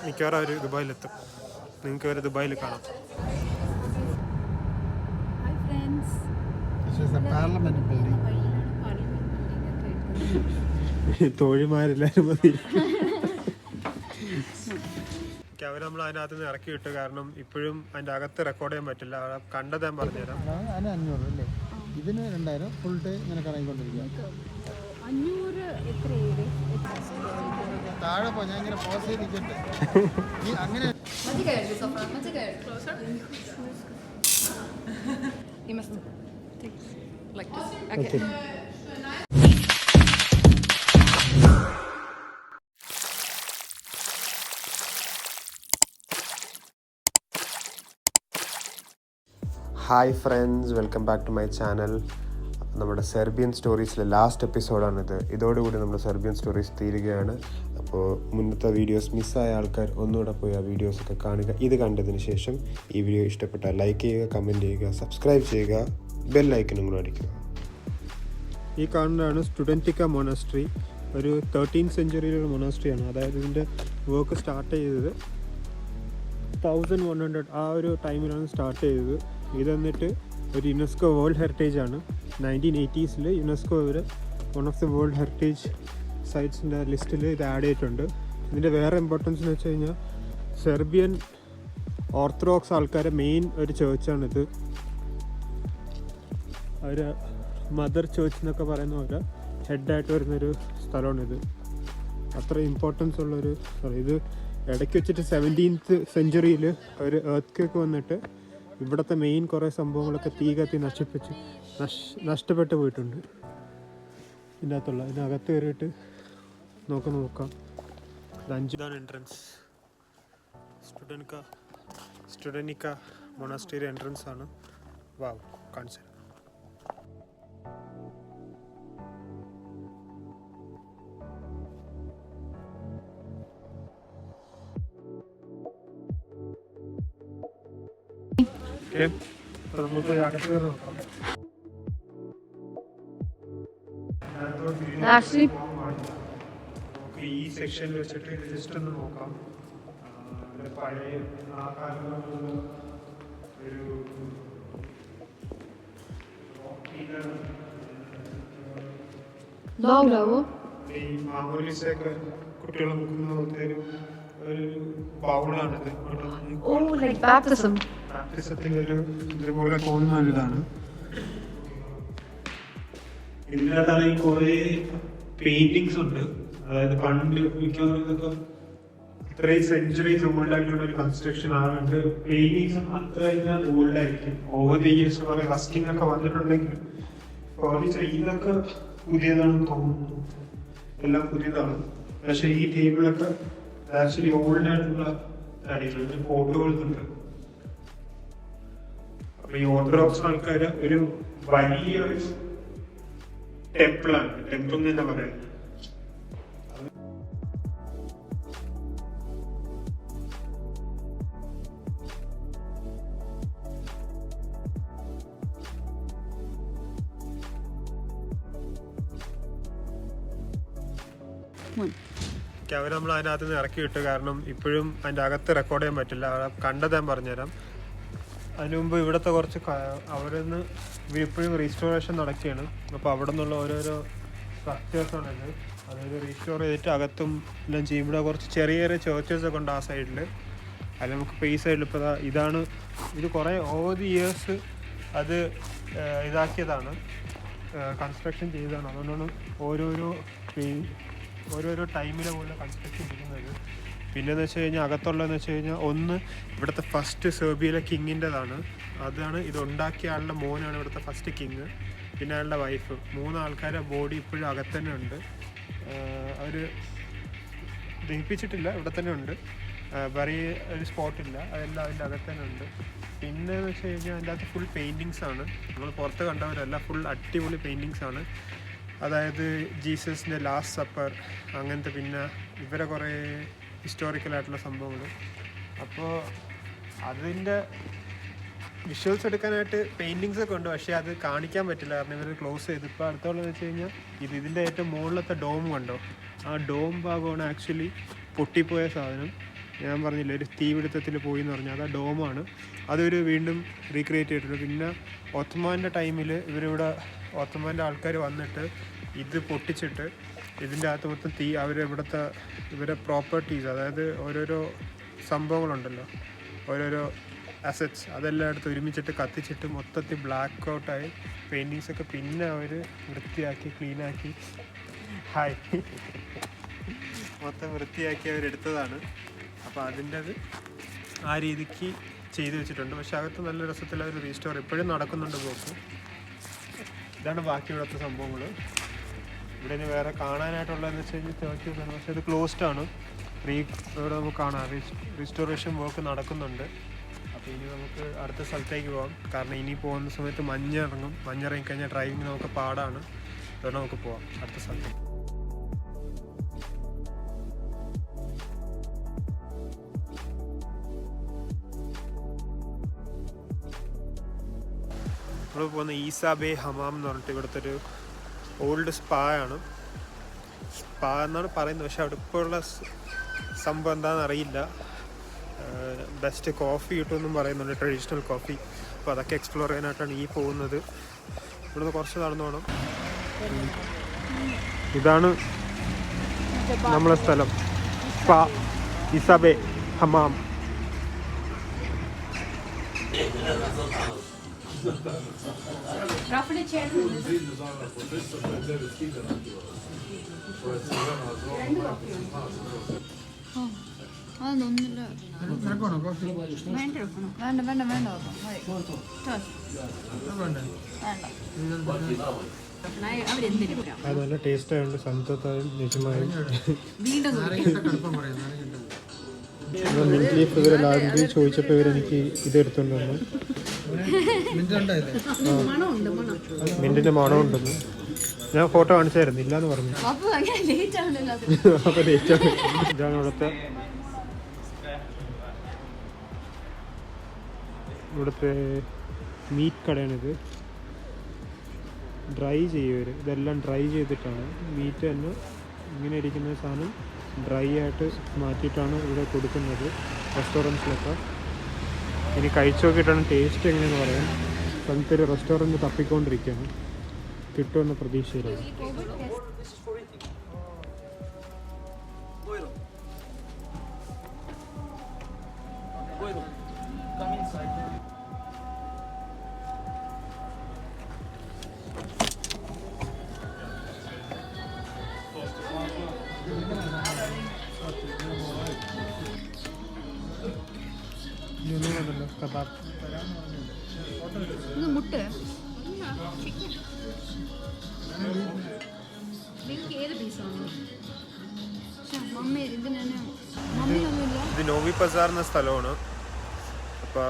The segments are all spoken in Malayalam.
മിക്കവാറും അവർ ദുബായിലെത്തും. നിങ്ങൾക്ക് അവർ ദുബായിൽ കാണാം. തോഴിമാരെല്ലാവരും മതി. അവർ നമ്മൾ അതിനകത്ത് നിന്ന് ഇറക്കി വിട്ടു. കാരണം ഇപ്പോഴും അതിൻ്റെ അകത്ത് റെക്കോർഡ് ചെയ്യാൻ പറ്റില്ല. കണ്ടത് ഞാൻ പറഞ്ഞുതരാം. 500 അല്ലേ? ഇതിന് 2000 ഫുൾ ഡേ ഇങ്ങനെ കറങ്ങിക്കൊണ്ടിരിക്കുക. താഴെ പോ, ഞാൻ ഇങ്ങനെ പോസ് ചെയ്തിട്ടുണ്ട്. അങ്ങനെ hi friends, welcome back to my channel. നമ്മുടെ സെർബിയൻ സ്റ്റോറീസിലെ ലാസ്റ്റ് എപ്പിസോഡാണിത്. ഇതോടുകൂടി നമ്മുടെ സെർബിയൻ സ്റ്റോറീസ് തീരുകയാണ്. അപ്പോൾ മുന്നത്തെ വീഡിയോസ് മിസ്സായ ആൾക്കാർ ഒന്നുകൂടെ പോയി ആ വീഡിയോസൊക്കെ കാണുക. ഇത് കണ്ടതിന് ശേഷം ഈ വീഡിയോ ഇഷ്ടപ്പെട്ടാൽ ലൈക്ക് ചെയ്യുക, കമൻറ്റ് ചെയ്യുക, സബ്സ്ക്രൈബ് ചെയ്യുക, ബെൽ ഐക്കണും കൂടെ അടിക്കുക. ഈ കാണുന്നതാണ് സ്റ്റുഡൻറ്റിക്ക മൊണാസ്ട്രി. ഒരു 13th സെഞ്ച്വറിയിലൊരു മൊണാസ്ട്രിയാണ്. അതായത് ഇതിൻ്റെ വർക്ക് സ്റ്റാർട്ട് ചെയ്തത് 1100 ആ ഒരു ടൈമിലാണ് സ്റ്റാർട്ട് ചെയ്തത്. ഇത് എന്നിട്ട് ഒരു യുനെസ്കോ വേൾഡ് ഹെറിറ്റേജ് ആണ്. 1980s യുനെസ്കോ ഒരു one of the world heritage സൈറ്റ്സിൻ്റെ ലിസ്റ്റിൽ ഇത് ആഡ് ചെയ്തിട്ടുണ്ട്. ഇതിൻ്റെ വേറെ ഇമ്പോർട്ടൻസ് എന്ന് വെച്ച് കഴിഞ്ഞാൽ സെർബിയൻ ഓർത്തഡോക്സ് ആൾക്കാരെ മെയിൻ ഒരു ചേർച്ചാണിത്. അവർ മദർ ചേർച്ച് എന്നൊക്കെ പറയുന്ന പോലെ ഹെഡായിട്ട് വരുന്നൊരു സ്ഥലമാണിത്. അത്ര ഇമ്പോർട്ടൻസ് ഉള്ളൊരു സ്ഥലം. ഇത് ഇടയ്ക്ക് വെച്ചിട്ട് 17th സെഞ്ച്വറിയിൽ ഒരു എർത്ത് ക്വേക്ക് വന്നിട്ട് ഇവിടുത്തെ മെയിൻ കുറേ സംഭവങ്ങളൊക്കെ തീ കത്തി നഷ്ടപ്പെട്ടു പോയിട്ടുണ്ട്. ഇതിനകത്ത് കയറിയിട്ട് നോക്കാം. ഇത് 5ാണ് എൻട്രൻസ്. സ്റ്റുഡനിക്ക മൊണാസ്ട്രി എൻട്രൻസ് ആണ്. വാവ്, കാണിച്ചു. ഈ സെക്ഷനിൽ വെച്ചിട്ട് ജസ്റ്റ് ഒന്ന് നോക്കാം. പഴയ ആ കാലങ്ങളിലുള്ള ഒരു ഈ മാമോലിസൊക്കെ കുട്ടികളെ മുക്കുന്ന പോലത്തെ ഒരു ബൗളാണിത്. ബാപ്റ്റിസത്തിലൊരു ഇതുപോലെ തോന്നുന്ന ഒരിതാണ്. ഇതിനകത്താണെങ്കിൽ കുറേ പെയിന്റിങ്സ് ഉണ്ട്. അതായത് പണ്ട് മിക്കവാറും ഇതൊക്കെ ഇത്രയും സെഞ്ച്വറീസ് ഓൾഡ് ആയിട്ടുള്ള ഒരു കൺസ്ട്രക്ഷൻ ആയതുകൊണ്ട് പെയിന്റിങ്സും അത്ര ഓൾഡ് ആയിരിക്കും. ഓവർ ദി ഇയേഴ്സ് കുറെ റസ്റ്റിംഗ് ഒക്കെ വന്നിട്ടുണ്ടെങ്കിൽ ഇതൊക്കെ പുതിയതാണെന്ന് തോന്നുന്നു. എല്ലാം പുതിയതാണ്. പക്ഷെ ഈ ടേബിളൊക്കെ ആക്ച്വലി ഓൾഡ് ആയിട്ടുള്ള കാര്യങ്ങളുണ്ട്. ഫോട്ടോകളുണ്ട്. അപ്പൊ ഈ ഓർത്തഡോക്സ് ആൾക്കാര് ഒരു വലിയൊരു ടെമ്പിളാണ്. ടെമ്പിൾ എന്ന് തന്നെ പറയുന്നത്. അവർ നമ്മൾ അതിനകത്ത് നിന്ന് ഇറക്കി വിട്ടു. കാരണം ഇപ്പോഴും അതിൻ്റെ അകത്ത് റെക്കോർഡ് ചെയ്യാൻ പറ്റില്ല. കണ്ടത് ഞാൻ പറഞ്ഞുതരാം. അതിനു മുമ്പ് ഇവിടുത്തെ കുറച്ച് അവരിന്ന് ഇവരിപ്പോഴും റീസ്റ്റോറേഷൻ നടക്കുകയാണ്. അപ്പോൾ അവിടെ നിന്നുള്ള ഓരോരോ സ്ട്രക്ചേഴ്സാണിത്. അതായത് റീസ്റ്റോർ ചെയ്തിട്ട് അകത്തും എല്ലാം ചെയ്യും. ഇവിടെ കുറച്ച് ചെറിയ ചെറിയ ചേർച്ചസൊക്കെ ഉണ്ട് ആ സൈഡിൽ. അതിൽ നമുക്കിപ്പോൾ ഈ സൈഡിൽ ഇപ്പോൾ ഇതാണ്. ഇത് കുറേ ഓവർ ദി ഇയേഴ്സ് അത് ഇതാക്കിയതാണ്, കൺസ്ട്രക്ഷൻ ചെയ്തതാണ്. അതുകൊണ്ടാണ് ഓരോരോ ടൈമിലെ പോലെ കൺസ്ട്രക്ഷൻ ചെയ്യുന്നത്. പിന്നെയെന്ന് വെച്ച് കഴിഞ്ഞാൽ അകത്തുള്ളതെന്ന് വെച്ച് കഴിഞ്ഞാൽ ഒന്ന് ഇവിടുത്തെ ഫസ്റ്റ് സെർബിയയിലെ കിങ്ങിൻ്റെതാണ്. അതാണ് ഇത് ഉണ്ടാക്കിയ ആളുടെ മോനാണ് ഇവിടുത്തെ ഫസ്റ്റ് കിങ്. പിന്നെ അയാളുടെ വൈഫ്. 3 ആൾക്കാരുടെ ബോഡി ഇപ്പോഴും അകത്ത് തന്നെ ഉണ്ട്. അവർ ദഹിപ്പിച്ചിട്ടില്ല, ഇവിടെ തന്നെ ഉണ്ട്. വേറെ ഒരു സ്പോട്ടില്ല, അതെല്ലാം അതിൻ്റെ അകത്ത് തന്നെ ഉണ്ട്. പിന്നെ എന്ന് വെച്ച് കഴിഞ്ഞാൽ അതിൻ്റെ അകത്ത് ഫുൾ പെയിൻറ്റിങ്സ് ആണ്. നമ്മൾ പുറത്ത് കണ്ടവരല്ല, ഫുൾ അടിപൊളി പെയിൻറ്റിങ്സ് ആണ്. അതായത് ജീസസിൻ്റെ ലാസ്റ്റ് സപ്പർ അങ്ങനത്തെ, പിന്നെ ഇവരെ കുറേ ഹിസ്റ്റോറിക്കലായിട്ടുള്ള സംഭവങ്ങൾ. അപ്പോൾ അതിൻ്റെ വിഷ്വൽസ് എടുക്കാനായിട്ട് പെയിൻറ്റിങ്സ് ഒക്കെ ഉണ്ട്. പക്ഷേ അത് കാണിക്കാൻ പറ്റില്ല, കാരണം ഇവർ ക്ലോസ് ചെയ്ത്. ഇപ്പോൾ അടുത്തുള്ളതെന്ന് വെച്ച് കഴിഞ്ഞാൽ ഇതിൻ്റെ ഏറ്റവും മുകളിലത്തെ ഡോം കണ്ടോ? ആ ഡോം ഭാഗമാണ് ആക്ച്വലി പൊട്ടിപ്പോയ സാധനം. ഞാൻ പറഞ്ഞില്ല ഒരു തീപിടുത്തത്തിൽ പോയി എന്ന് പറഞ്ഞാൽ അത് ആ ഡോമാണ്. അതൊരു വീണ്ടും റീക്രിയേറ്റ് ചെയ്തിട്ടുണ്ട്. പിന്നെ ഒത്തമാൻ്റെ ടൈമിൽ ഇവരിവിടെ ഒത്തമാൻ്റെ ആൾക്കാർ വന്നിട്ട് ഇത് പൊട്ടിച്ചിട്ട് ഇതിൻ്റെ അകത്ത് മൊത്തം അവരിവിടുത്തെ ഇവരെ പ്രോപ്പർട്ടീസ്, അതായത് ഓരോരോ സംഭവങ്ങളുണ്ടല്ലോ, ഓരോരോ അസറ്റ്സ്, അതെല്ലാം എടുത്ത് ഒരുമിച്ചിട്ട് കത്തിച്ചിട്ട് മൊത്തത്തിൽ ബ്ലാക്ക് ഔട്ടായി പെയിൻറ്റിങ്സൊക്കെ പിന്നെ അവർ വൃത്തിയാക്കി ക്ലീനാക്കി മൊത്തം വൃത്തിയാക്കി അവരെടുത്തതാണ്. അപ്പോൾ അതിൻ്റെ അത് ആ രീതിക്ക് ചെയ്തു വെച്ചിട്ടുണ്ട്. പക്ഷെ അകത്ത് നല്ല രസത്തിൽ അവർ റീസ്റ്റോർ ഇപ്പോഴും നടക്കുന്നുണ്ട് പോക്ക്. ഇതാണ് ബാക്കി ഇവിടുത്തെ സംഭവങ്ങൾ. ഇവിടെ ഇനി വേറെ കാണാനായിട്ടുള്ളതെന്ന് വെച്ച് കഴിഞ്ഞാൽ നോക്കിയതാണ്, പക്ഷേ ഇത് ക്ലോസ്ഡ് ആണ്. ഇവിടെ നമുക്ക് കാണാം റീസ്റ്റോറേഷൻ വർക്ക് നടക്കുന്നുണ്ട്. അപ്പോൾ ഇനി നമുക്ക് അടുത്ത സ്ഥലത്തേക്ക് പോകാം. കാരണം ഇനി പോകുന്ന സമയത്ത് മഞ്ഞിറങ്ങിക്കഴിഞ്ഞാൽ ഡ്രൈവിങ് നമുക്ക് പാടാണ്. അതുകൊണ്ട് നമുക്ക് പോവാം അടുത്ത സ്ഥലത്തേക്ക്. നമ്മൾ പോകുന്ന ഈസാ ബേ ഹമാം എന്ന് പറഞ്ഞിട്ട് ഇവിടുത്തെ ഒരു ഓൾഡ് സ്പാ ആണ്. സ്പാ എന്നാണ് പറയുന്നത്, പക്ഷെ അവിടെ ഇപ്പോൾ ഉള്ള സംഭവം എന്താണെന്ന് അറിയില്ല. ബെസ്റ്റ് കോഫി കിട്ടുമെന്നും പറയുന്നുണ്ട്, ട്രഡീഷണൽ കോഫി. അപ്പോൾ അതൊക്കെ എക്സ്പ്ലോർ ചെയ്യാനായിട്ടാണ് ഈ പോകുന്നത്. ഇവിടുന്ന് കുറച്ച് നടന്നു പോകണം. ഇതാണ് നമ്മളെ സ്ഥലം, സ്പാ ഈസാ ബേ ഹമാം. അതൊന്നുമില്ല, വേണ്ട വേണ്ട വേണ്ട അവരെന്തിനും അത് നല്ല ടേസ്റ്റ് ആയതുകൊണ്ട് സന്തോഷമായും നിജമായും മിന്റ് ലീഫ് ഇവരെല്ലാവരും ചോദിച്ചപ്പോൾ ഇവരെനിക്ക് ഇത് എടുത്തുകൊണ്ട് വന്നു. മിന്റിന്റെ മണം ഉണ്ടെന്ന് ഞാൻ ഫോട്ടോ കാണിച്ചായിരുന്നു, ഇല്ലാന്ന് പറഞ്ഞു. അപ്പോൾ ലേറ്റ് ആണ്. ഇതാണ് ഇവിടുത്തെ മീറ്റ് കടയാണിത്. ഡ്രൈ ചെയ്യുവർ, ഇതെല്ലാം ഡ്രൈ ചെയ്തിട്ടാണ് മീറ്റ് തന്നെ ഇങ്ങനെ ഇരിക്കുന്ന സാധനം ഡ്രൈ ആയിട്ട് മാറ്റിയിട്ടാണ് ഇവിടെ കൊടുക്കുന്നത് റെസ്റ്റോറൻറ്റ്സിലൊക്കെ. ഇനി കഴിച്ചു നോക്കിയിട്ടാണ് ടേസ്റ്റ് എങ്ങനെയെന്ന് പറയാൻ. നമുക്കൊരു റെസ്റ്റോറൻറ്റ് തപ്പിക്കൊണ്ടിരിക്കുകയാണ്, കിട്ടുമെന്ന പ്രതീക്ഷയിലാണ്. കബാബ് മുട്ട ഏത് പീസാണ്? ഇത് നോവി ബസാർ എന്ന സ്ഥലമാണ്. അപ്പോൾ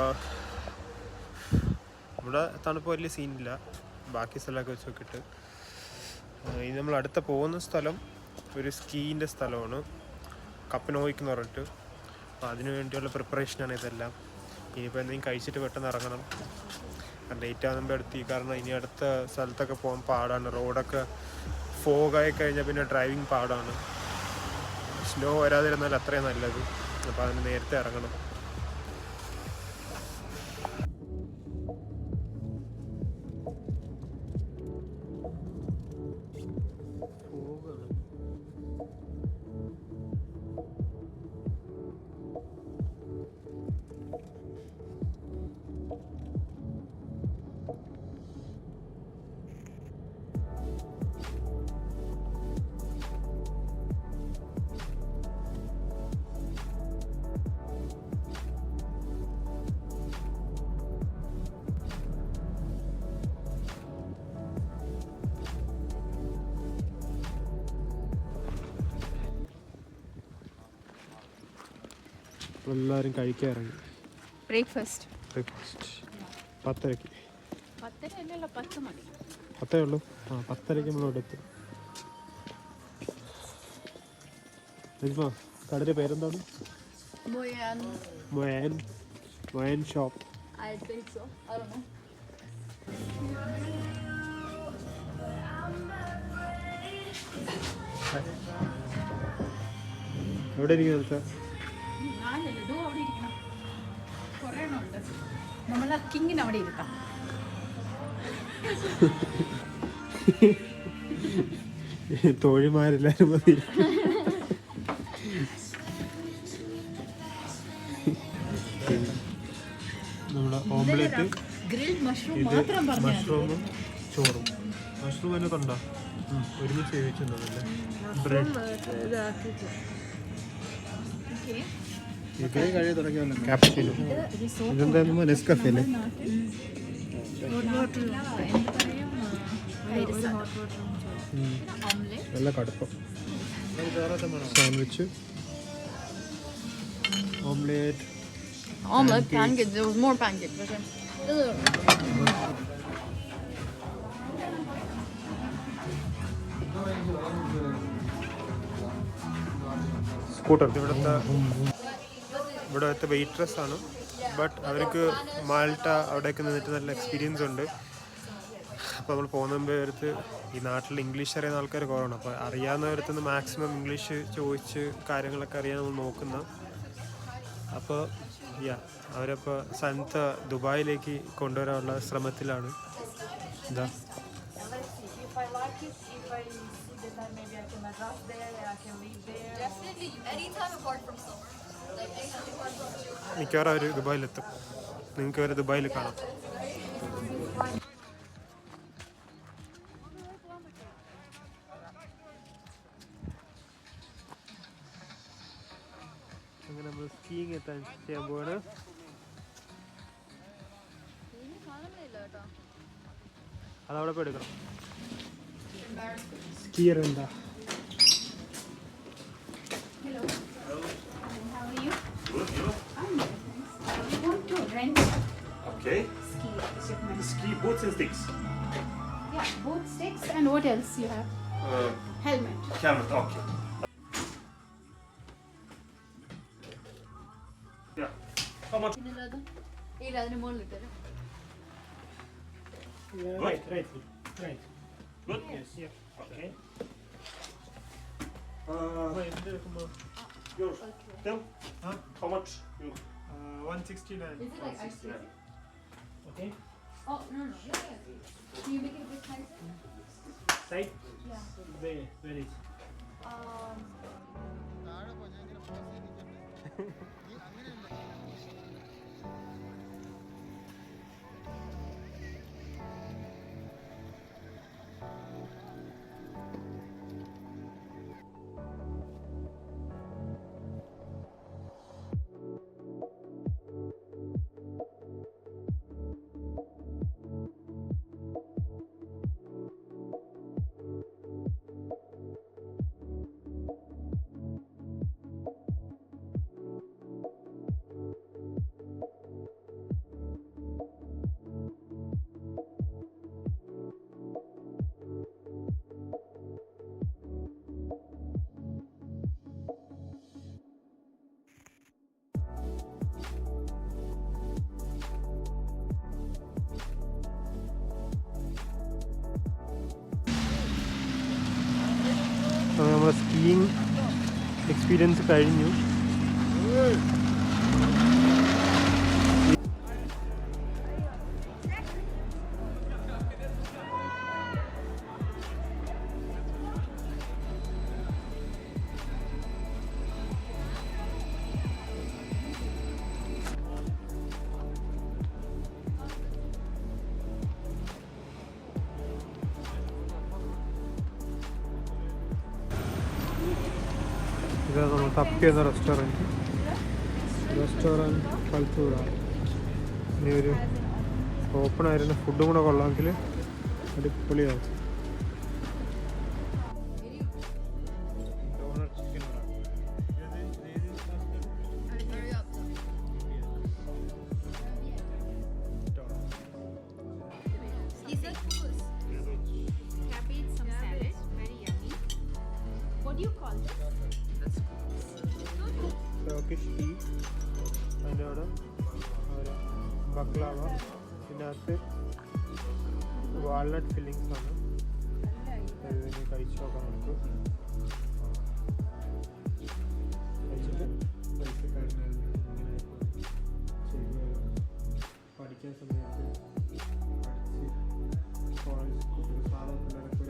ഇവിടെ തണുപ്പ് വലിയ സീനില്ല, ബാക്കി സ്ഥലമൊക്കെ വെച്ച് നോക്കിയിട്ട്. ഇനി നമ്മൾ അടുത്ത പോകുന്ന സ്ഥലം ഒരു സ്കീൻ്റെ സ്ഥലമാണ്, കപ്പനോയിക്ക് എന്ന് പറഞ്ഞിട്ട്. അപ്പോൾ അതിനു വേണ്ടിയുള്ള പ്രിപ്പറേഷനാണ് ഇതെല്ലാം. ഇനിയിപ്പോൾ എന്തെങ്കിലും കഴിച്ചിട്ട് പെട്ടെന്ന് ഇറങ്ങണം, കാരണം ലേറ്റ് ആകുമ്പോൾ എടുത്തി. കാരണം ഇനി അടുത്ത സ്ഥലത്തൊക്കെ പോകാൻ പാടാണ്, റോഡൊക്കെ ഫോഗായി കഴിഞ്ഞാൽ പിന്നെ ഡ്രൈവിങ് പാടാണ്. സ്നോ വരാതിരുന്നാൽ അത്രയും നല്ലത്. അപ്പോൾ അതിന് നേരത്തെ ഇറങ്ങണം. എല്ലാവരും കഴിക്കാൻ ഇറങ്ങി. ബ്രേക്ക്ഫാസ്റ്റ് 10:00. 10 അല്ലല്ലോ, 10 മണി. 10 ഉള്ളൂ. 10:00 നമ്മളിവിടെ എത്തും. കടയുടെ പേരെന്താണ്? മൊയാൻ ഷോപ്പ്. എവിടെ ഇരിക്കുന്നത്? നാലല്ല, ഡോ അവിടെ ഇരിക്കണം. കുറേ എണ്ണം ഉണ്ട്. നമ്മളെ കിങ്ങിന് അവിടെ ഇരുത്താം. തോഴിമാരെല്ലാരും മതി. നമ്മുടെ ഓംലെറ്റ്, ഗ്രിൽഡ് മഷ്റൂം ഇത് മാത്രം പറഞ്ഞു. മഷ്റൂമും ചോറും. മഷ്റൂം തന്നെ കണ്ടോ ഒരുമിച്ച് വേവിച്ചിട്ടുണ്ടല്ലേ. ബ്രെഡ് കൈ കഴിയ തുടങ്ങിയല്ലോ. ക്യാപ്സിനോ. ഇതെന്തായിരുന്നു നെസ്കഫേ അല്ലേ? നല്ല കടുപ്പം. Sandwich, omelette, Omelette, pancakes. There was more pancakes. Okay. Scooter. ഇവിടുത്തെ വെയിട്രസ് ആണ്. ബട്ട് അവർക്ക് മാൾട്ട അവിടെയൊക്കെ നിന്നിട്ട് നല്ല എക്സ്പീരിയൻസ് ഉണ്ട്. അപ്പോൾ നമ്മൾ പോകുന്നവരടുത്ത് ഈ നാട്ടിൽ ഇംഗ്ലീഷ് അറിയുന്ന ആൾക്കാർ കുറവാണ്. അപ്പോൾ അറിയാവുന്നവരടുത്ത് നിന്ന് മാക്സിമം ഇംഗ്ലീഷ് ചോദിച്ച് കാര്യങ്ങളൊക്കെ അറിയാൻ നമ്മൾ നോക്കുന്ന. അപ്പോൾ അവരപ്പോൾ സൻത ദുബായിലേക്ക് കൊണ്ടുവരാനുള്ള ശ്രമത്തിലാണ്. ഇതാ മിക്കവാറും അവർ ദുബായിലെത്തും. നിങ്ങൾക്ക് അവർ ദുബായിൽ കാണാം. അങ്ങനെ നമ്മൾ സ്കീയിങ് എത്താൻ ചെയ്യാൻ പോവാണ്. അതവിടെ പോയി എടുക്കണം. സ്കീയർ എന്താ? Hello. How are you? Good. You? I'm good. We want to rent Okay. ski equipment. Ski boots and sticks. Yeah, both sticks and what else you have? Helmet. Helmet. Okay. Yeah. How much? Right. Good. Yes. Yeah. Okay. Yours. Tell. Huh? How much? You. 169. Is it like ice cream? Okay. Oh, no. Yeah. Can you make it a bit nicer? Side. Yeah. Where is? താഴെ പോയി ഇങ്ങനെ പാസ് ചെയ്തിട്ടുണ്ട്. അങ്ങനെയല്ല. നമ്മുടെ സ്കീയിങ് എക്സ്പീരിയൻസ് കഴിഞ്ഞു. ഇതാണ് നമ്മൾ തപ്പിയെന്ന റെസ്റ്റോറൻറ്റ് കൽത്തൂറ. ഇനി ഒരു ഓപ്പൺ ആയിരുന്ന ഫുഡും കൂടെ കൊള്ളാമെങ്കിൽ അടിപൊളിയാവും. Cabbage, some salad, very yummy. What do you call this? Turkish tea, അതിൻ്റെ അവിടെ ഒരു ബക്ലാവ, ഇതിനകത്ത് വാൾനട്ട് ഫില്ലിങ്സ് ആണ്. ഇതിന് കഴിച്ചു നോക്കാം നമുക്ക്. കഴിച്ചിട്ട് പൈസ കഴിഞ്ഞു. പഠിക്കുന്ന സമയത്ത് പഠിച്ച് കോളേജ് കുട്ടികൾ സാധാ പിള്ളേരൊക്കെ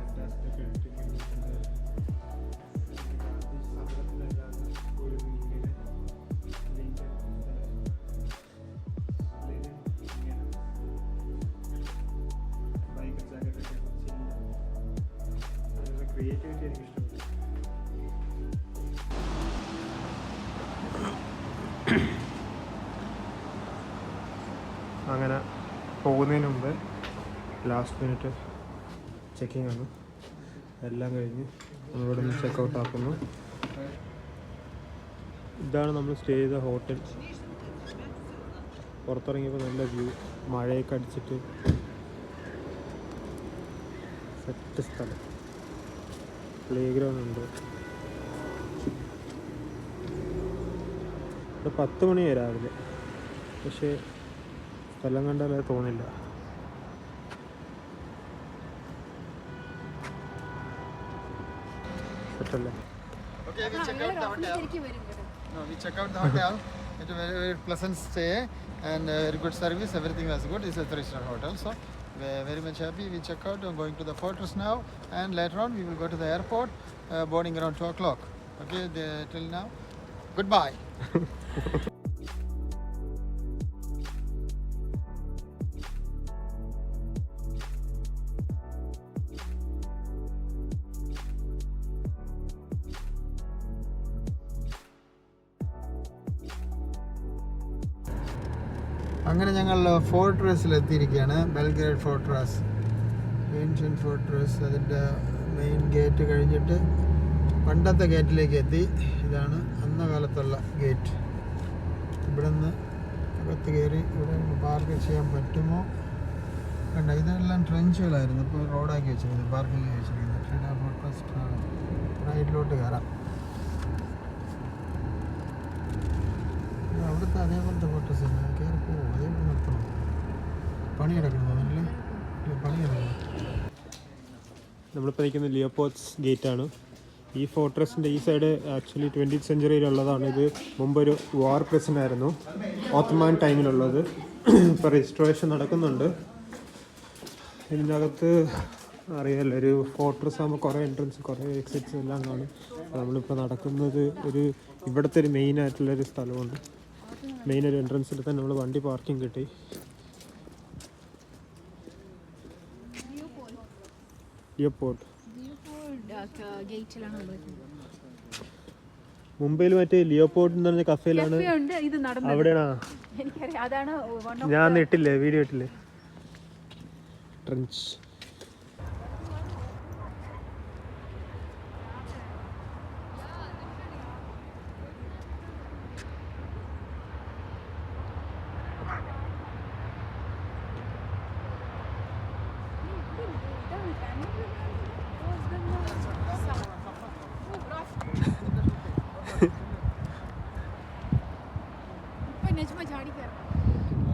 അറ്റാസ്റ്റൊക്കെ എടുത്തിട്ടുണ്ട് സമരത്തിലല്ലാതെ ഒരു ഇങ്ങനെ ബൈക്ക് ജാക്കറ്റൊക്കെ അതിനുള്ള ക്രിയേറ്റിവിറ്റി എനിക്ക് ഇഷ്ടപ്പെട്ടു. അങ്ങനെ പോകുന്നതിന് മുമ്പ് ലാസ്റ്റ് മിനിറ്റ് ചെക്കിംഗ് ആണ്. എല്ലാം കഴിഞ്ഞ് നമ്മളിവിടെ നിന്ന് ചെക്കൗട്ട് ആക്കുന്നു. ഇതാണ് നമ്മൾ സ്റ്റേ ചെയ്ത ഹോട്ടൽ. പുറത്തിറങ്ങിയപ്പോൾ നല്ല വ്യൂ, മഴയൊക്കെ അടിച്ചിട്ട് സെറ്റ് സ്ഥലം. പ്ലേ ഗ്രൗണ്ട് ഉണ്ട്. ഇവിടെ 10 മണിയായി രാവിലെ, പക്ഷേ സ്ഥലം കണ്ടാലേ തോന്നില്ല. സെറ്റല്ലേ? Okay, we check out the hotel. No, we check out the hotel. It's a very, very pleasant stay and very good service. Everything was good. It's a 3-star hotel, so we're very much happy. We check out. I'm going to the fortress now, and later on we will go to the airport. Boarding around 2 o'clock. Okay, till now, goodbye. അങ്ങനെ ഞങ്ങൾ ഫോർട്രസ്സിൽ എത്തിയിരിക്കുകയാണ്. Belgrade fortress, ancient fortress. അതിൻ്റെ മെയിൻ ഗേറ്റ് കഴിഞ്ഞിട്ട് പണ്ടത്തെ ഗേറ്റിലേക്ക് എത്തി. ഇതാണ് അന്ന കാലത്തുള്ള ഗേറ്റ്. ഇവിടെ നിന്ന് അകത്ത് കയറി ഇവിടെ പാർക്ക് ചെയ്യാൻ പറ്റുമോ കണ്ട. ഇതെല്ലാം ട്രെഞ്ചുകളായിരുന്നു, ഇപ്പോൾ റോഡാക്കി വെച്ചിരിക്കുന്നത്, പാർക്കിംഗ് വെച്ചിരിക്കുന്നത്. ട്രീഡ ഫോർട്രസ് റൈറ്റിലോട്ട് കയറാം. അവിടുത്തെ അതേപോലത്തെ ഫോട്ടോസ് തന്നെ കയറി പോകും. അതേപോലെ നിർത്തണം. പണി കിടക്കണമെന്നല്ലേ? പണി കിടക്കണം. നമ്മളിപ്പോൾ നിൽക്കുന്നത് ലിയോപോർട്സ് ഗേറ്റാണ്. ഈ ഫോർട്രസിൻ്റെ ഈ സൈഡ് ആക്ച്വലി 20th സെഞ്ച്വറിയിലുള്ളതാണ്. ഇത് മുമ്പൊരു വാർ പ്രിസൺ ആയിരുന്നു, ഓട്ടോമൻ ടൈമിലുള്ളത്. ഇപ്പോൾ റെജിസ്ട്രേഷൻ നടക്കുന്നുണ്ട്. ഇതിൻ്റെ അകത്ത് അറിയാമല്ലോ, ഒരു ഫോർട്രസ് ആകുമ്പോൾ കുറേ എൻട്രൻസ്, കുറേ എക്സിറ്റ്സ് എല്ലാം കാണും. നമ്മളിപ്പോൾ നടക്കുന്നത് ഇവിടുത്തെ ഒരു മെയിൻ ആയിട്ടുള്ളൊരു സ്ഥലമുണ്ട്. മെയിൻ ഒരു എൻട്രൻസിൽ തന്നെ നമ്മൾ വണ്ടി പാർക്കിംഗ് കിട്ടി. ലിയോപോൾഡ് മുംബൈയിൽ മറ്റേ ലിയോപോൾഡ് എന്ന് പറഞ്ഞ കഫേയിലാണ്. അവിടെയാണോ? ഞാൻ ഇട്ടില്ലേ, വീഡിയോ ഇട്ടില്ലേ? ട്രെഞ്ച്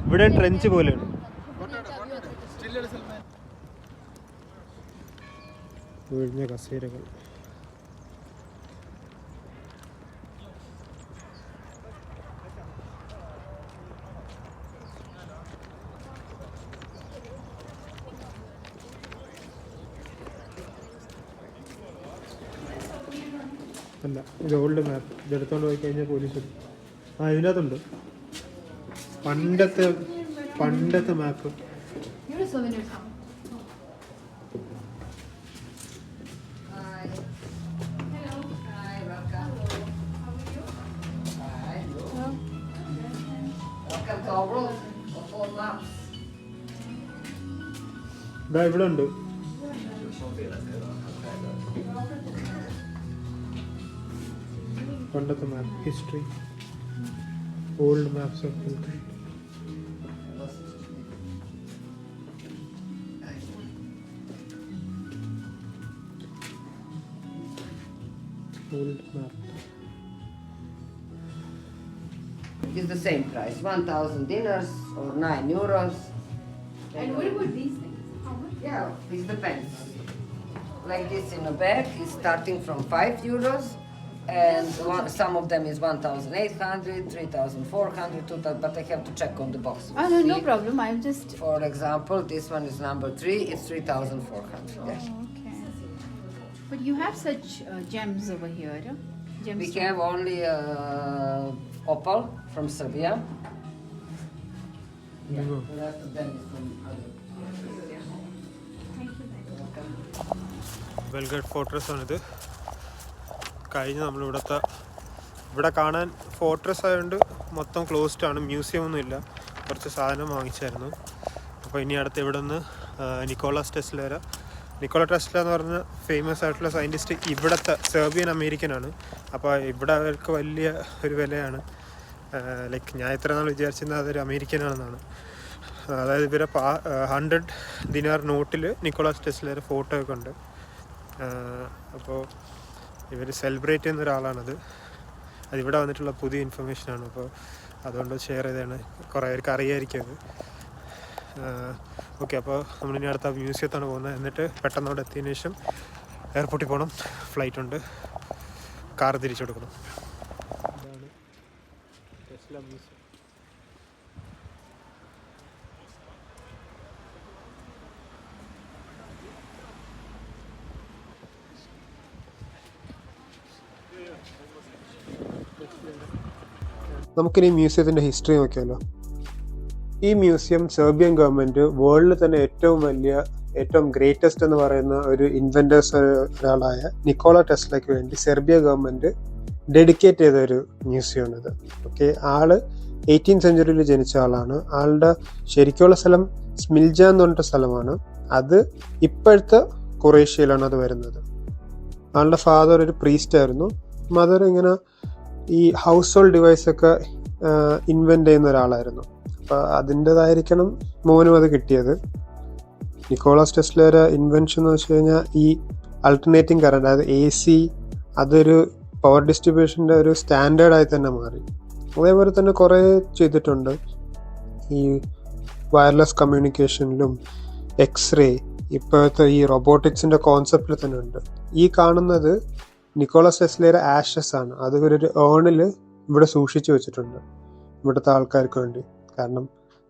ഇവിടെ ട്രെഞ്ച് പോലെയാണ്. ഒഴിഞ്ഞ കസേരകൾ. അല്ല, ഇത് ഓൾഡ് മാപ്പ്. ഇതെടുത്തോണ്ട് പോയി കഴിഞ്ഞാൽ പോലീസ്. ഇതിനകത്തുണ്ട് പണ്ടത്തെ മാപ്പ്. ഇതാ ഇവിടെ ഉണ്ട്. പണ്ടത്തെ map, history, old maps of country. Old map. It's the same price, 1,000 dinars or 9 euros. And what about these things? How much? Yeah, it depends. Like this in a bag is starting from 5 euros And some of them is 1,800, 3,400, 2,000, but I have to check on the box. Oh, no, no problem. I'm just. For example, this one is number 3, it's 3,400. Yes. Oh, okay. But you have such gems over here, huh? We Gemstones. have only opal from Serbia. Yeah, the rest of them is from other. Thank you very much. Belgrade fortress ആണിത്. കഴിഞ്ഞ് ഇവിടെ കാണാൻ ഫോർട്രസ് ആയതുകൊണ്ട് മൊത്തം ക്ലോസ്ഡ് ആണ്, മ്യൂസിയം ഒന്നും ഇല്ല. കുറച്ച് സാധനം വാങ്ങിച്ചായിരുന്നു. അപ്പോൾ ഇനി അടുത്ത് ഇവിടെ നിന്ന് നിക്കോള ടെസ്ല എന്ന് പറഞ്ഞ ഫേമസ് ആയിട്ടുള്ള സയൻറ്റിസ്റ്റ് ഇവിടുത്തെ സെർബിയൻ അമേരിക്കനാണ്. അപ്പോൾ ഇവിടെ അവർക്ക് വലിയ ഒരു വിലയാണ്. ലൈക്ക് ഞാൻ ഇത്ര നാൾ വിചാരിച്ചിരുന്നത് അതൊരു അമേരിക്കനാണെന്നാണ്. അതായത് ഇവരെ 100 ദിനാർ നോട്ടിൽ നിക്കോളാസ് ടെസ്ലയുടെ ഫോട്ടോ ഒക്കെ ഉണ്ട്. അപ്പോൾ ഇവർ സെലിബ്രേറ്റ് ചെയ്യുന്ന ഒരാളാണത്. അതിവിടെ വന്നിട്ടുള്ള പുതിയ ഇൻഫർമേഷനാണ്. അപ്പോൾ അതുകൊണ്ട് ഷെയർ ചെയ്താണ്. കുറേ പേർക്ക് അറിയായിരിക്കും അത്. ഓക്കെ, അപ്പോൾ നമ്മളിനി അടുത്ത മ്യൂസിയത്താണ് പോകുന്നത്. എന്നിട്ട് പെട്ടെന്ന് അവിടെ എത്തിയതിന് ശേഷം എയർപോർട്ടിൽ പോകണം. ഫ്ലൈറ്റ് ഉണ്ട്, കാർ തിരിച്ചു കൊടുക്കണം. ഇതാണ് ടെസ്ല മ്യൂസിയം. നമുക്കിനി മ്യൂസിയത്തിൻ്റെ ഹിസ്റ്ററി നോക്കിയാലോ. ഈ മ്യൂസിയം സെർബിയൻ ഗവൺമെൻറ് വേൾഡിൽ തന്നെ ഏറ്റവും ഗ്രേറ്റസ്റ്റ് എന്ന് പറയുന്ന ഒരു ഇൻവെൻറ്റേഴ്സ് ഒരാളായ നിക്കോള ടെസ്ലയ്ക്ക് വേണ്ടി സെർബിയ ഗവൺമെൻറ് ഡെഡിക്കേറ്റ് ചെയ്ത ഒരു മ്യൂസിയമാണിത്. ഓക്കെ, ആള് 18th സെഞ്ച്വറിയിൽ ജനിച്ച ആളാണ്. ആളുടെ ശരിക്കുള്ള സ്ഥലം സ്മിൽജ എന്ന് പറഞ്ഞിട്ട സ്ഥലമാണ്. അത് ഇപ്പോഴത്തെ കൊറേഷ്യയിലാണ് അത് വരുന്നത്. ആളുടെ ഫാദർ ഒരു പ്രീസ്റ്റ് ആയിരുന്നു. മദർ ഇങ്ങനെ ഈ ഹൗസ് ഹോൾഡ് ഡിവൈസൊക്കെ ഇൻവെൻറ്റ് ചെയ്യുന്ന ഒരാളായിരുന്നു. അപ്പോൾ അതിൻ്റെതായിരിക്കണം മോനും അത് കിട്ടിയത്. നിക്കോളാസ് ടെസ്ലയുടെ ഇൻവെൻഷൻ എന്ന് വെച്ച് കഴിഞ്ഞാൽ ഈ അൾട്ടർനേറ്റിംഗ് കറണ്ട്, അതായത് AC, അതൊരു പവർ ഡിസ്ട്രിബ്യൂഷൻ്റെ ഒരു സ്റ്റാൻഡേർഡായി തന്നെ മാറി. അതേപോലെ തന്നെ കുറേ ചെയ്തിട്ടുണ്ട്. ഈ വയർലെസ് കമ്മ്യൂണിക്കേഷനിലും എക്സ്റേ, ഇപ്പോഴത്തെ ഈ റോബോട്ടിക്സിൻ്റെ കോൺസെപ്റ്റിൽ തന്നെ ഉണ്ട്. ഈ കാണുന്നത് നിക്കോളാസ് ടെസ്ലയുടെ ആഷസ് ആണ്. അത് ഒരു ഏണിൽ ഇവിടെ സൂക്ഷിച്ചു വെച്ചിട്ടുണ്ട് ഇവിടുത്തെ ആൾക്കാർക്ക് വേണ്ടി. കാരണം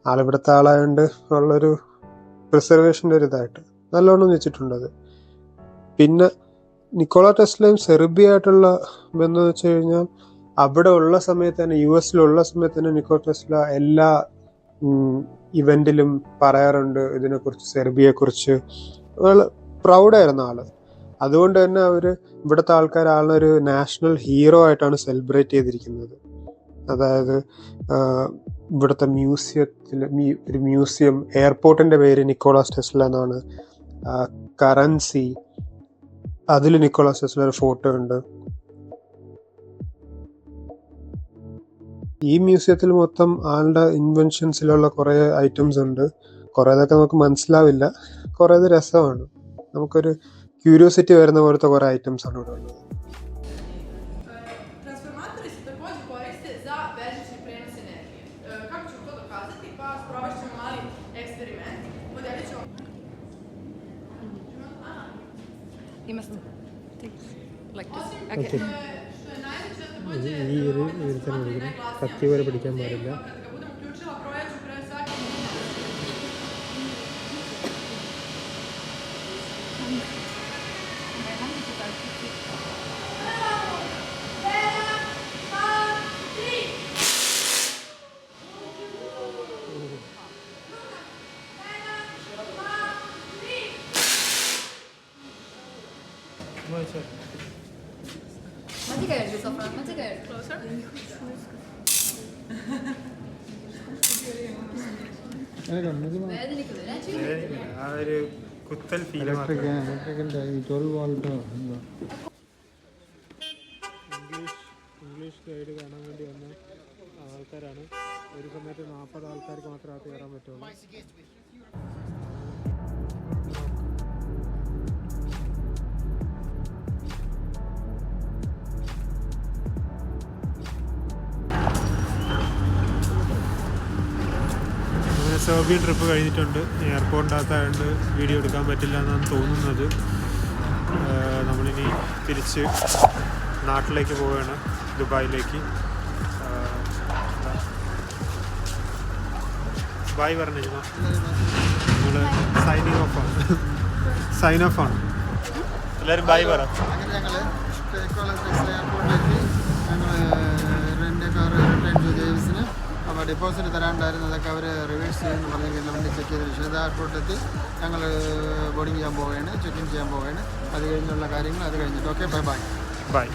ആളിവിടുത്തെ ആളായതുകൊണ്ട് ഉള്ളൊരു പ്രിസർവേഷൻ്റെ ഒരു ഇതായിട്ട് നല്ലോണം വെച്ചിട്ടുണ്ട് അത്. പിന്നെ നിക്കോള ടെസ്ലയും സെർബിയ ആയിട്ടുള്ള ബന്ധം വെച്ച് കഴിഞ്ഞാൽ അവിടെ ഉള്ള സമയത്ത് തന്നെ, US സമയത്ത് തന്നെ നിക്കോള ടെസ്ല എല്ലാ ഇവന്റിലും പറയാറുണ്ട് ഇതിനെക്കുറിച്ച്, സെർബിയയെക്കുറിച്ച്. പ്രൗഡായിരുന്നു ആള്. അതുകൊണ്ട് തന്നെ അവര് ഇവിടുത്തെ ആൾക്കാർ ആളൊരു നാഷണൽ ഹീറോ ആയിട്ടാണ് സെലിബ്രേറ്റ് ചെയ്തിരിക്കുന്നത്. അതായത് ഇവിടുത്തെ ഒരു മ്യൂസിയം, എയർപോർട്ടിന്റെ പേര് നിക്കോളാസ് ടെസ്ല എന്നാണ്. കറൻസി, അതിൽ നിക്കോളാസ് ടെസ്ല ഒരു ഫോട്ടോ ഉണ്ട്. ഈ മ്യൂസിയത്തിൽ മൊത്തം ആളുടെ ഇൻവെൻഷൻസിലുള്ള കുറേ ഐറ്റംസ് ഉണ്ട്. കുറേതൊക്കെ നമുക്ക് മനസ്സിലാവില്ല, കുറേത് രസമാണ്. നമുക്കൊരു ക്യൂരിയോസിറ്റി വരുന്ന പോലത്തെ കുറേ ഐറ്റംസ് ആണ് ഇവിടെ ഉള്ളത്. Transformatori se takođe koriste za bežični prenos energije. Kako ćemo to dokazati? Pa sprovešćemo mali eksperiment. Podelit ćemo... Osim što je najveća takođe... ഈ ഒരു കത്തി വരെ പിടിക്കാൻ പാടില്ല. Kada ga budem uključila, projeću pre svake... ആ ഒരു കുത്തൽ ഫീൽ. ഇലക്ട്രിക്കിൻ്റെ 12 വോൾട്ടോ ഇംഗ്ലീഷ് ഗൈഡ് കാണാൻ വേണ്ടി വന്ന ആൾക്കാരാണ്. ഒരു സമയത്ത് 40 ആൾക്കാർക്ക് മാത്രമേ അത് കയറാൻ പറ്റുള്ളൂ. സെർബിയൻ ട്രിപ്പ് കഴിഞ്ഞിട്ടുണ്ട്. എയർപോർട്ടിനകത്തായതുകൊണ്ട് വീഡിയോ എടുക്കാൻ പറ്റില്ല എന്നാണ് തോന്നുന്നത്. നമ്മളിനി തിരിച്ച് നാട്ടിലേക്ക് പോവുകയാണ്, ദുബായിലേക്ക്. ബായ് പറഞ്ഞു നമ്മൾ സൈൻ ഓഫ് ആണ്. എല്ലാവരും ബായ് പറ. അങ്ങനെ ഞങ്ങൾ എയർപോർട്ടിലെത്തി. ഞങ്ങൾ എൻ്റെ കാർ റിട്ടേൺ ചെയ്തു ജെയിംസിന്. അപ്പോൾ ഡെപ്പോസിറ്റ് തരാണ്ടായിരുന്നതൊക്കെ അവർ റിവേഴ്സ് ചെയ്യുമെന്ന് പറഞ്ഞിരിക്കുന്ന വണ്ടി ചെക്ക് ചെയ്തതിന് ശേഷം എയർപോർട്ടിലെത്തി. ഞങ്ങൾ ബോർഡിങ് ചെയ്യാൻ പോവുകയാണ്, ചെക്ക് ഇൻ ചെയ്യാൻ പോവുകയാണ്. അത് കഴിഞ്ഞുള്ള കാര്യങ്ങൾ അത് കഴിഞ്ഞിട്ട്. Okay, bye bye. ബൈ.